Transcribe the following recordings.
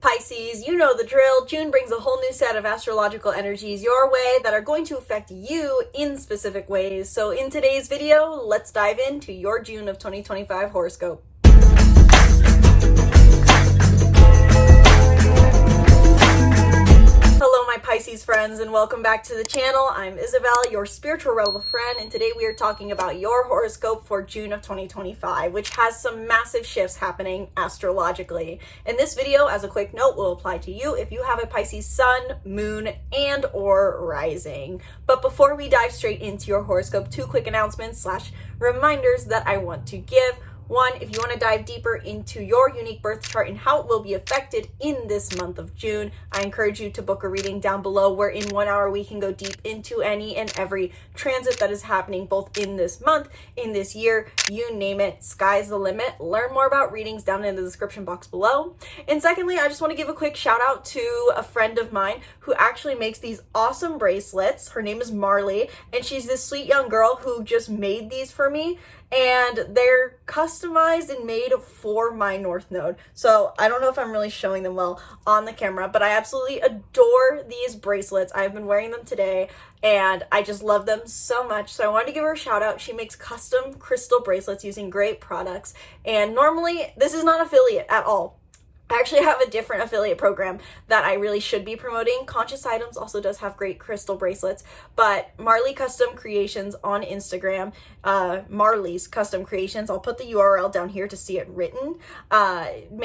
Pisces, you know the drill. June brings a whole new set of astrological energies your way that are going to affect you in specific ways. So in today's video, let's dive into your June of 2025 horoscope. Hello my Pisces friends and welcome back to the channel. I'm Isabel, your spiritual rebel friend, and today we are talking about your horoscope for June of 2025, which has some massive shifts happening astrologically. In this video, as a quick note, will apply to you if you have a Pisces sun, moon, and or rising. But before we dive straight into your horoscope, two quick announcements / reminders that I want to give. One, if you want to dive deeper into your unique birth chart and how it will be affected in this month of June, I encourage you to book a reading down below where in 1 hour we can go deep into any and every transit that is happening both in this month, in this year, you name it, sky's the limit. Learn more about readings down in the description box below. And secondly, I just want to give a quick shout out to a friend of mine who actually makes these awesome bracelets. Her name is Marley, and she's this sweet young girl who just made these for me. And they're customized and made for my North Node. So I don't know if I'm really showing them well on the camera, but I absolutely adore these bracelets. I've been wearing them today and I just love them so much. So I wanted to give her a shout out. She makes custom crystal bracelets using great products. And normally this is not affiliate at all. I actually have a different affiliate program that I really should be promoting. Conscious Items also does have great crystal bracelets, but Marley Custom Creations on Instagram, Marley's Custom Creations, I'll put the URL down here to see it written.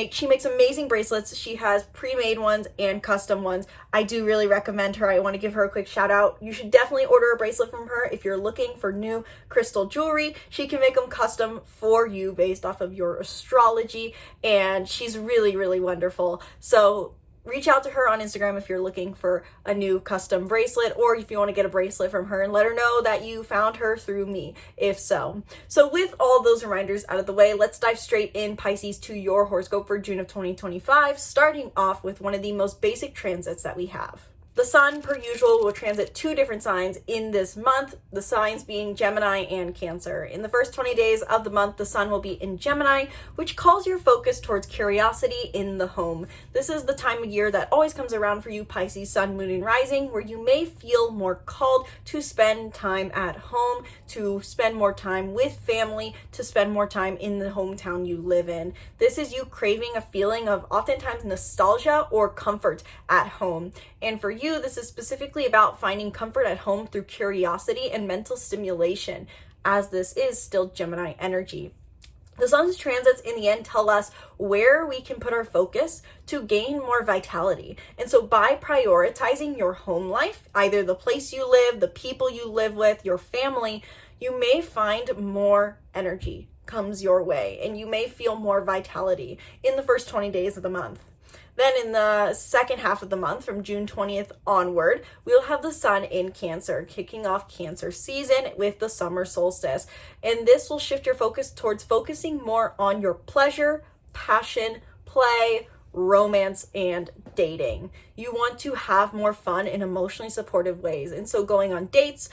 She makes amazing bracelets. She has pre-made ones and custom ones. I do really recommend her. I want to give her a quick shout out. You should definitely order a bracelet from her if you're looking for new crystal jewelry. She can make them custom for you based off of your astrology, and she's really wonderful. So reach out to her on Instagram if you're looking for a new custom bracelet, or if you want to get a bracelet from her, and let her know that you found her through me, if so. So with all those reminders out of the way, let's dive straight in, Pisces, to your horoscope for June of 2025, starting off with one of the most basic transits that we have. The sun, per usual, will transit two different signs in this month, the signs being Gemini and Cancer. In the first 20 days of the month, the sun will be in Gemini, which calls your focus towards curiosity in the home. This is the time of year that always comes around for you, Pisces, sun, moon, and rising, where you may feel more called to spend time at home, to spend more time with family, to spend more time in the hometown you live in. This is you craving a feeling of oftentimes nostalgia or comfort at home. And for you, this is specifically about finding comfort at home through curiosity and mental stimulation, as this is still Gemini energy. The sun's transits in the end tell us where we can put our focus to gain more vitality. And so by prioritizing your home life, either the place you live, the people you live with, your family, you may find more energy comes your way and you may feel more vitality in the first 20 days of the month. Then in the second half of the month, from June 20th onward, we'll have the sun in Cancer, kicking off Cancer season with the summer solstice. And this will shift your focus towards focusing more on your pleasure, passion, play, romance, and dating. You want to have more fun in emotionally supportive ways. And so going on dates,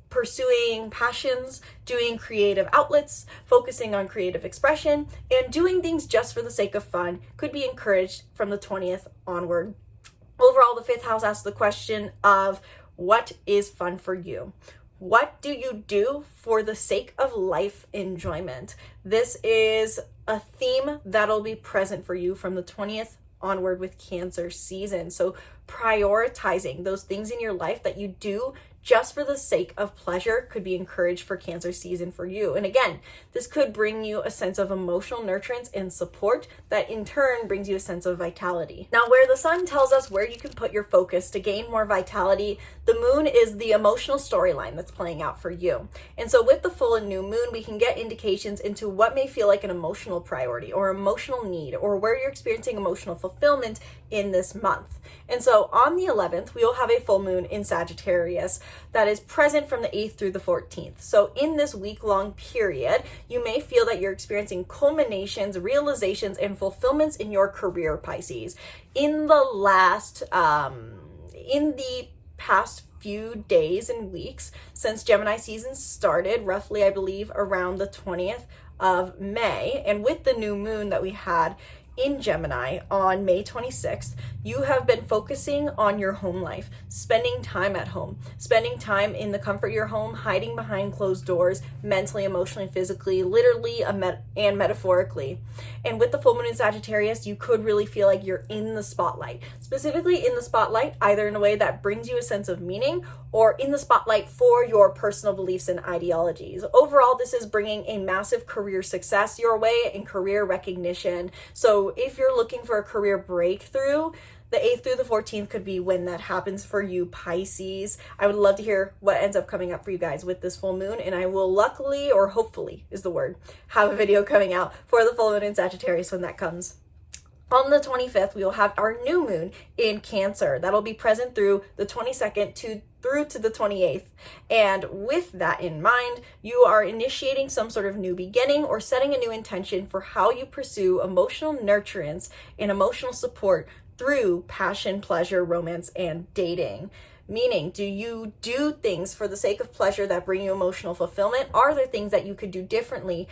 pursuing passions, doing creative outlets, focusing on creative expression, and doing things just for the sake of fun could be encouraged from the 20th onward. Overall, the fifth house asks the question of what is fun for you? What do you do for the sake of life enjoyment? This is a theme that'll be present for you from the 20th onward with Cancer season. So prioritizing those things in your life that you do just for the sake of pleasure could be encouraged for Cancer season for you. And again, this could bring you a sense of emotional nurturance and support that in turn brings you a sense of vitality. Now, where the sun tells us where you can put your focus to gain more vitality, the moon is the emotional storyline that's playing out for you. And so with the full and new moon, we can get indications into what may feel like an emotional priority or emotional need, or where you're experiencing emotional fulfillment in this month. And so on the 11th, we will have a full moon in Sagittarius that is present from the 8th through the 14th. So in this week-long period, you may feel that you're experiencing culminations, realizations, and fulfillments in your career, Pisces. In the past few days and weeks since Gemini season started, roughly, I believe, around the 20th of May, and with the new moon that we had in Gemini on May 26th, you have been focusing on your home life, spending time at home, spending time in the comfort of your home, hiding behind closed doors, mentally, emotionally, physically, literally, and metaphorically. And with the full moon in Sagittarius, you could really feel like you're in the spotlight, specifically in the spotlight, either in a way that brings you a sense of meaning or in the spotlight for your personal beliefs and ideologies. Overall, this is bringing a massive career success your way and career recognition. So if you're looking for a career breakthrough, the 8th through the 14th could be when that happens for you, Pisces. I would love to hear what ends up coming up for you guys with this full moon, and I will luckily, or hopefully is the word, have a video coming out for the full moon in Sagittarius when that comes. On the 25th, we will have our new moon in Cancer. That'll be present through the 22nd through to the 28th. And with that in mind, you are initiating some sort of new beginning or setting a new intention for how you pursue emotional nurturance and emotional support through passion, pleasure, romance, and dating. Meaning, do you do things for the sake of pleasure that bring you emotional fulfillment? Are there things that you could do differently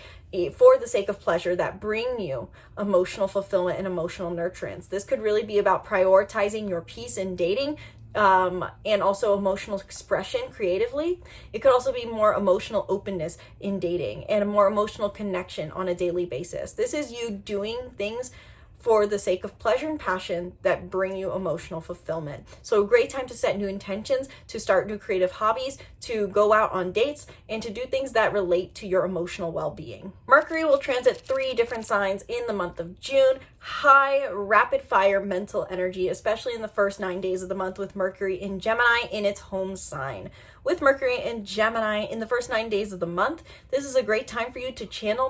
for the sake of pleasure that bring you emotional fulfillment and emotional nurturance? This could really be about prioritizing your peace in dating, and also emotional expression creatively. It could also be more emotional openness in dating and a more emotional connection on a daily basis. This is you doing things for the sake of pleasure and passion that bring you emotional fulfillment. So a great time to set new intentions, to start new creative hobbies, to go out on dates, and to do things that relate to your emotional well-being. Mercury will transit 3 different signs in the month of June. High, rapid fire mental energy, especially in the first 9 days of the month with Mercury in Gemini in its home sign. With Mercury in Gemini in the first 9 days of the month, this is a great time for you to channel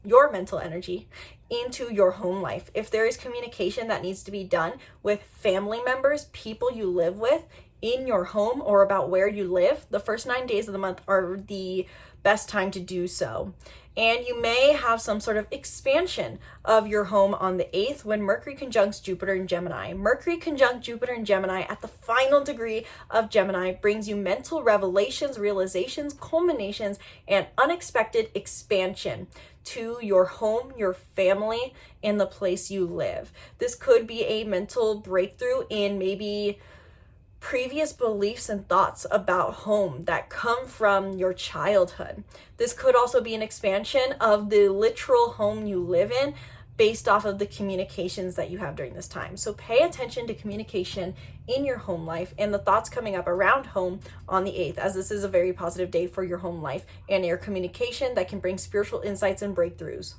your mental energy, into your home life. If there is communication that needs to be done with family members, people you live with in your home or about where you live, the first 9 days of the month are the best time to do so. And you may have some sort of expansion of your home on the 8th when Mercury conjuncts Jupiter in Gemini. Mercury conjunct Jupiter in Gemini at the final degree of Gemini brings you mental revelations, realizations, culminations, and unexpected expansion to your home, your family, and the place you live. This could be a mental breakthrough in maybe previous beliefs and thoughts about home that come from your childhood. This could also be an expansion of the literal home you live in based off of the communications that you have during this time. So pay attention to communication in your home life and the thoughts coming up around home on the 8th, as this is a very positive day for your home life and your communication that can bring spiritual insights and breakthroughs.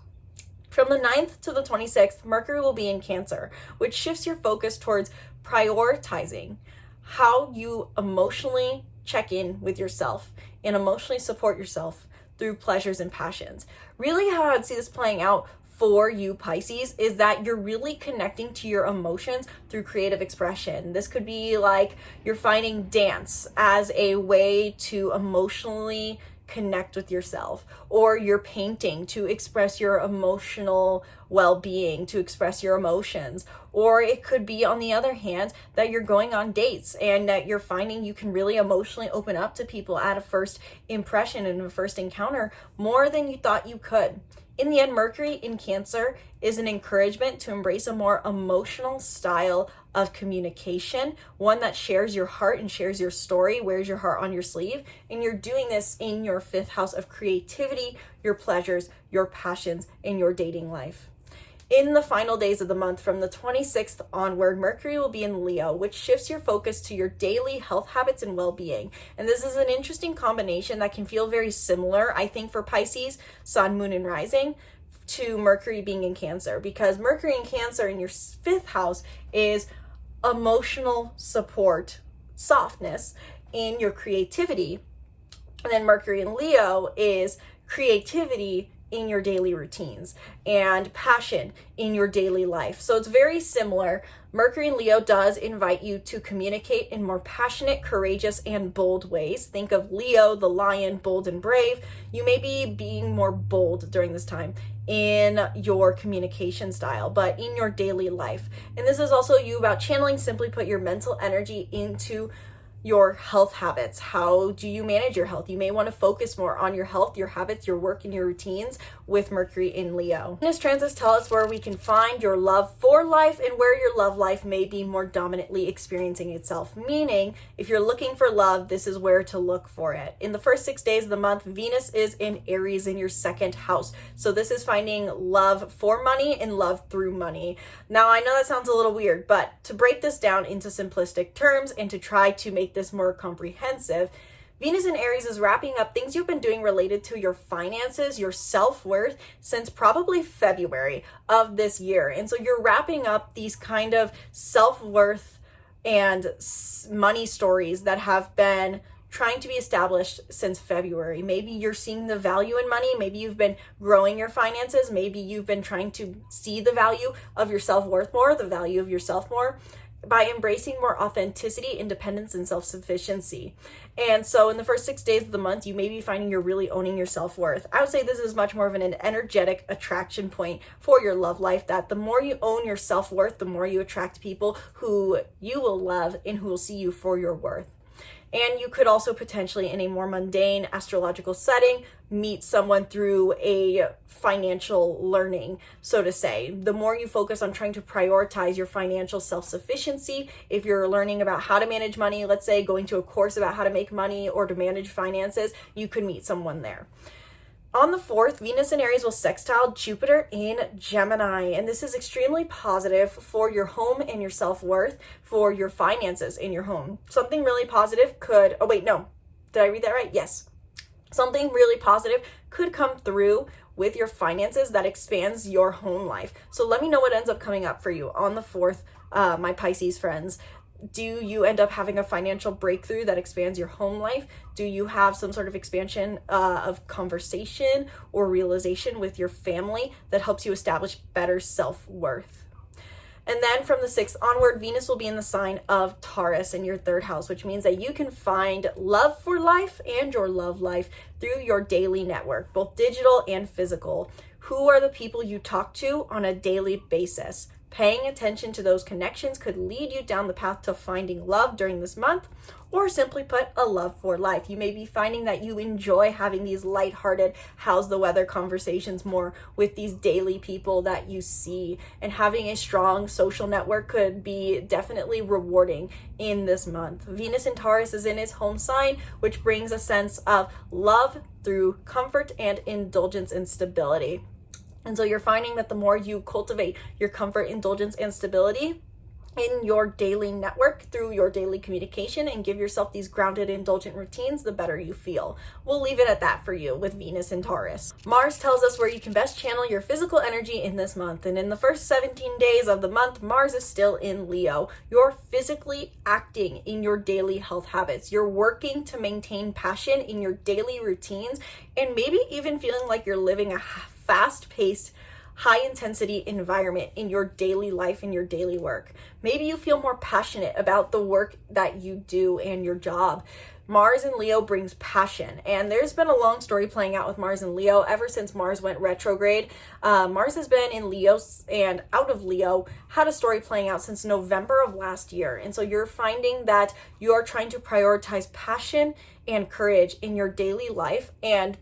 From the 9th to the 26th, Mercury will be in Cancer, which shifts your focus towards prioritizing how you emotionally check in with yourself and emotionally support yourself through pleasures and passions. Really, how I'd see this playing out for you, Pisces, is that you're really connecting to your emotions through creative expression. This could be like you're finding dance as a way to emotionally connect with yourself, or you're painting to express your emotional well-being, to express your emotions. Or it could be, on the other hand, that you're going on dates and that you're finding you can really emotionally open up to people at a first impression and a first encounter more than you thought you could. In the end, Mercury in Cancer is an encouragement to embrace a more emotional style of communication, one that shares your heart and shares your story, wears your heart on your sleeve, and you're doing this in your 5th house of creativity, your pleasures, your passions, and your dating life. In the final days of the month, from the 26th onward, Mercury will be in Leo, which shifts your focus to your daily health habits and well-being. And this is an interesting combination that can feel very similar, I think, for Pisces, Sun, Moon, and Rising, to Mercury being in Cancer, because Mercury in Cancer in your 5th house is emotional support, softness in your creativity. And then Mercury in Leo is creativity in your daily routines and passion in your daily life. So it's very similar. Mercury in Leo does invite you to communicate in more passionate, courageous, and bold ways. Think of Leo, the lion, bold and brave. You may be being more bold during this time in your communication style, but in your daily life. And this is also you about channeling, simply put your mental energy into your health habits. How do you manage your health? You may want to focus more on your health, your habits, your work, and your routines with Mercury in Leo. Venus transits tell us where we can find your love for life and where your love life may be more dominantly experiencing itself. Meaning, if you're looking for love, this is where to look for it. In the first 6 days of the month, Venus is in Aries in your second house. So this is finding love for money and love through money. Now, I know that sounds a little weird, but to break this down into simplistic terms and to try to make this more comprehensive, Venus in Aries is wrapping up things you've been doing related to your finances, your self-worth, since probably February of this year. And so you're wrapping up these kind of self-worth and money stories that have been trying to be established since February. Maybe you're seeing the value in money. Maybe you've been growing your finances. Maybe you've been trying to see the value of your self-worth more, the value of yourself more, by embracing more authenticity, independence, and self-sufficiency. And so in the first 6 days of the month, you may be finding you're really owning your self-worth. I would say this is much more of an energetic attraction point for your love life, that the more you own your self-worth, the more you attract people who you will love and who will see you for your worth. And you could also potentially, in a more mundane astrological setting, meet someone through a financial learning, so to say. The more you focus on trying to prioritize your financial self-sufficiency, if you're learning about how to manage money, let's say going to a course about how to make money or to manage finances, you could meet someone there. On the 4th, Venus in Aries will sextile Jupiter in Gemini, and this is extremely positive for your home and your self-worth, for your finances in your home. Something really positive could, oh wait, no, did I read that right? Yes. Something really positive could come through with your finances that expands your home life. So let me know what ends up coming up for you on the 4th, my Pisces friends. Do you end up having a financial breakthrough that expands your home life? Do you have some sort of expansion of conversation or realization with your family that helps you establish better self-worth? And then from the 6th onward, Venus will be in the sign of Taurus in your 3rd house, which means that you can find love for life and your love life through your daily network, both digital and physical. Who are the people you talk to on a daily basis? Paying attention to those connections could lead you down the path to finding love during this month, or simply put, a love for life. You may be finding that you enjoy having these lighthearted, how's the weather conversations more with these daily people that you see, and having a strong social network could be definitely rewarding in this month. Venus in Taurus is in its home sign, which brings a sense of love through comfort and indulgence and stability. And so you're finding that the more you cultivate your comfort, indulgence, and stability in your daily network through your daily communication and give yourself these grounded, indulgent routines, the better you feel. We'll leave it at that for you with Venus in Taurus. Mars tells us where you can best channel your physical energy in this month. And in the first 17 days of the month, Mars is still in Leo. You're physically acting in your daily health habits. You're working to maintain passion in your daily routines, and maybe even feeling like you're living a fast-paced, high-intensity environment in your daily life and your daily work. Maybe you feel more passionate about the work that you do and your job. Mars in Leo brings passion, and there's been a long story playing out with Mars in Leo ever since Mars went retrograde. Mars has been in Leo and out of Leo, had a story playing out since November of last year. And so you're finding that you are trying to prioritize passion and courage in your daily life and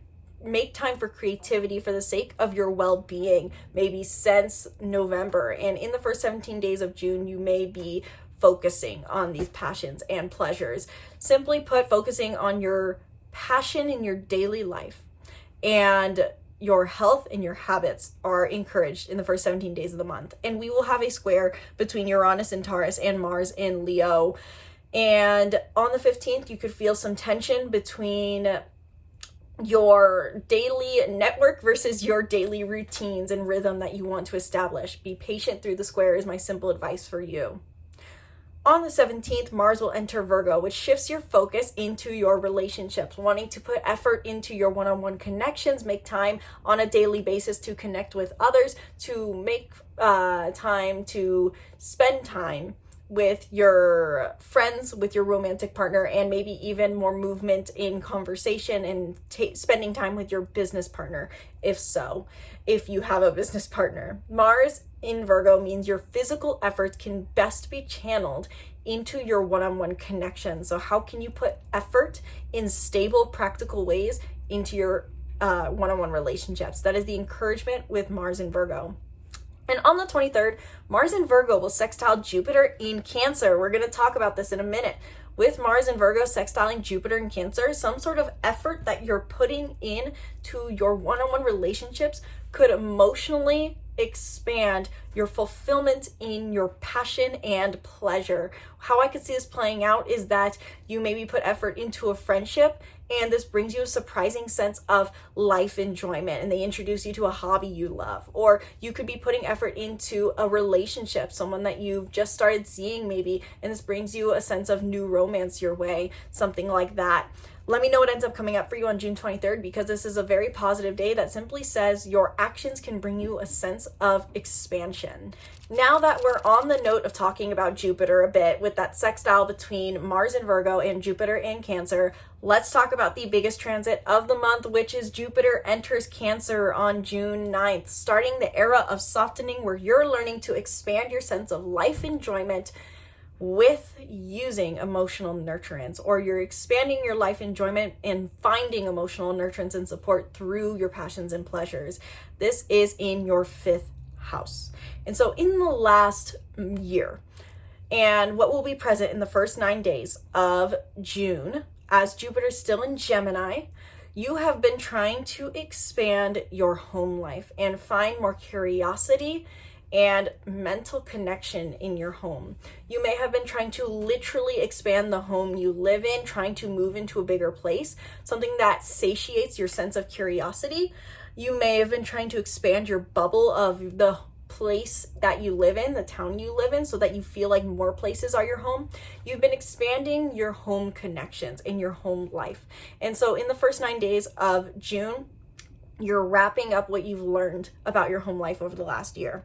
make time for creativity for the sake of your well-being, maybe since November. And in the first 17 days of June, you may be focusing on these passions and pleasures. Simply put, focusing on your passion in your daily life, and your health and your habits are encouraged in the first 17 days of the month. And we will have a square between Uranus and Taurus and Mars in Leo. And on the 15th, you could feel some tension between your daily network versus your daily routines and rhythm that you want to establish. Be patient through the square is my simple advice for you. On the 17th, Mars will enter Virgo, which shifts your focus into your relationships, wanting to put effort into your one-on-one connections, make time on a daily basis to connect with others, to make time to spend time with your friends, with your romantic partner, and maybe even more movement in conversation and spending time with your business partner, if you have a business partner. Mars in Virgo means your physical efforts can best be channeled into your one-on-one connection. So how can you put effort in stable, practical ways into your one-on-one relationships? That is the encouragement with Mars in Virgo. And on the 23rd, Mars in Virgo will sextile Jupiter in Cancer. We're going to talk about this in a minute. With Mars in Virgo sextiling Jupiter in Cancer, some sort of effort that you're putting in to your one-on-one relationships could emotionally expand your fulfillment in your passion and pleasure. How I could see this playing out is that you maybe put effort into a friendship and this brings you a surprising sense of life enjoyment and they introduce you to a hobby you love. Or you could be putting effort into a relationship, someone that you've just started seeing maybe, and this brings you a sense of new romance your way, something like that. Let me know what ends up coming up for you on June 23rd, because this is a very positive day that simply says your actions can bring you a sense of expansion. Now that we're on the note of talking about Jupiter a bit with that sextile between Mars in Virgo and Jupiter in Cancer, let's talk about the biggest transit of the month, which is Jupiter enters Cancer on June 9th, starting the era of softening where you're learning to expand your sense of life enjoyment with using emotional nurturance, or you're expanding your life enjoyment and finding emotional nurturance and support through your passions and pleasures. This is in your 5th house. And so in the last year, and what will be present in the first 9 days of June, as Jupiter's still in Gemini, you have been trying to expand your home life and find more curiosity and mental connection in your home. You may have been trying to literally expand the home you live in, trying to move into a bigger place, something that satiates your sense of curiosity. You may have been trying to expand your bubble of the place that you live in, the town you live in, so that you feel like more places are your home. You've been expanding your home connections and your home life. And so in the first 9 days of June, you're wrapping up what you've learned about your home life over the last year,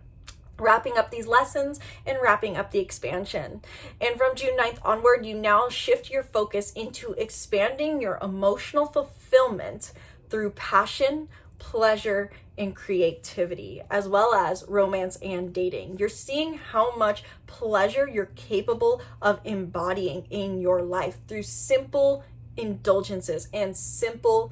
wrapping up these lessons and wrapping up the expansion. And from June 9th onward, you now shift your focus into expanding your emotional fulfillment through passion, pleasure, and creativity, as well as romance and dating. You're seeing how much pleasure you're capable of embodying in your life through simple indulgences and simple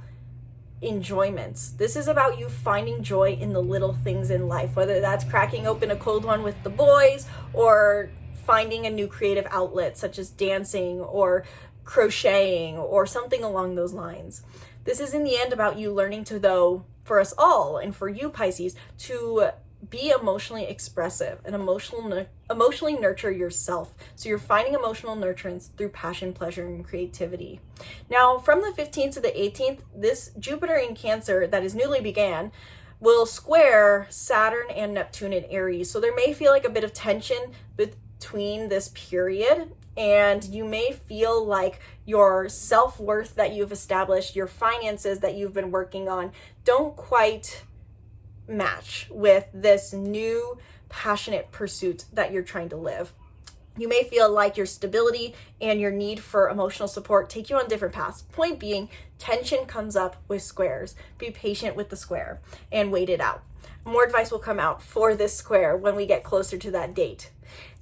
enjoyments. This is about you finding joy in the little things in life, whether that's cracking open a cold one with the boys or finding a new creative outlet such as dancing or crocheting or something along those lines. This is in the end about you learning to, though, for us all and for you Pisces, to be emotionally expressive and emotionally nurture yourself. So you're finding emotional nurturance through passion, pleasure, and creativity. Now, from the 15th to the 18th, this Jupiter in Cancer that is newly began will square Saturn and Neptune in Aries. So there may feel like a bit of tension between this period, and you may feel like your self-worth that you've established, your finances that you've been working on, don't quite match with this new passionate pursuit that you're trying to live. You may feel like your stability and your need for emotional support take you on different paths. Point being, tension comes up with squares. Be patient with the square and wait it out. More advice will come out for this square when we get closer to that date.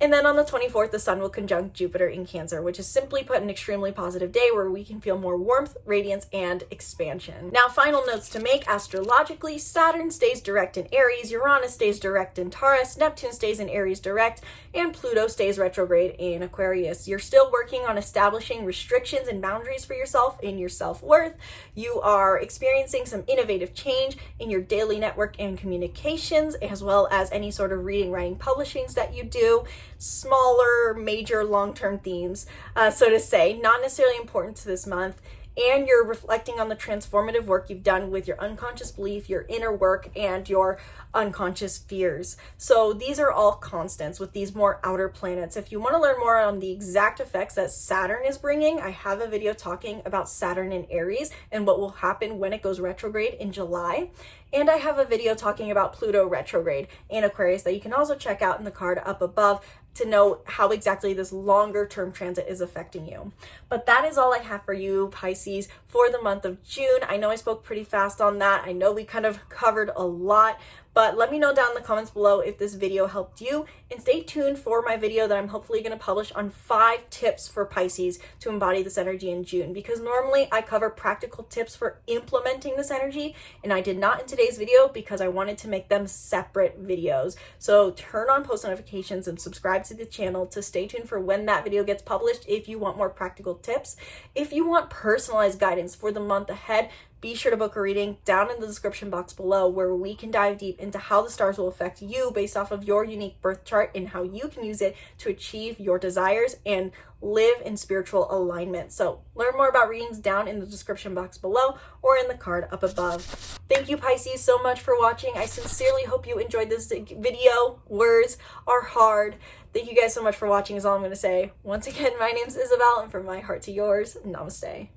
And then on the 24th, the sun will conjunct Jupiter in Cancer, which is simply put an extremely positive day where we can feel more warmth, radiance, and expansion. Now, final notes to make astrologically: Saturn stays direct in Aries, Uranus stays direct in Taurus, Neptune stays in Aries direct, and Pluto stays retrograde in Aquarius. You're still working on establishing restrictions and boundaries for yourself in your self-worth. You are experiencing some innovative change in your daily network and communications, as well as any sort of reading, writing, publishings that you do. Smaller, major, long-term themes, so to say, not necessarily important to this month. And you're reflecting on the transformative work you've done with your unconscious belief, your inner work, and your unconscious fears. So these are all constants with these more outer planets. If you want to learn more on the exact effects that Saturn is bringing, I have a video talking about Saturn in Aries and what will happen when it goes retrograde in July. And I have a video talking about Pluto retrograde in Aquarius that you can also check out in the card up above to know how exactly this longer term transit is affecting you. But that is all I have for you, Pisces, for the month of June. I know I spoke pretty fast on that. I know we kind of covered a lot, But let me know down in the comments below if this video helped you, and stay tuned for my video that I'm hopefully going to publish on 5 tips for Pisces to embody this energy in June, because normally I cover practical tips for implementing this energy, and I did not in today's video because I wanted to make them separate videos. So turn on post notifications and subscribe to the channel to stay tuned for when that video gets published if you want more practical tips. If you want personalized guidance for the month ahead, be sure to book a reading down in the description box below, where we can dive deep into how the stars will affect you based off of your unique birth chart and how you can use it to achieve your desires and live in spiritual alignment. So learn more about readings down in the description box below or in the card up above. Thank you, Pisces, so much for watching. I sincerely hope you enjoyed this video. Words are hard. Thank you guys so much for watching is all I'm going to say. Once again, my name is Isabel, and from my heart to yours, namaste.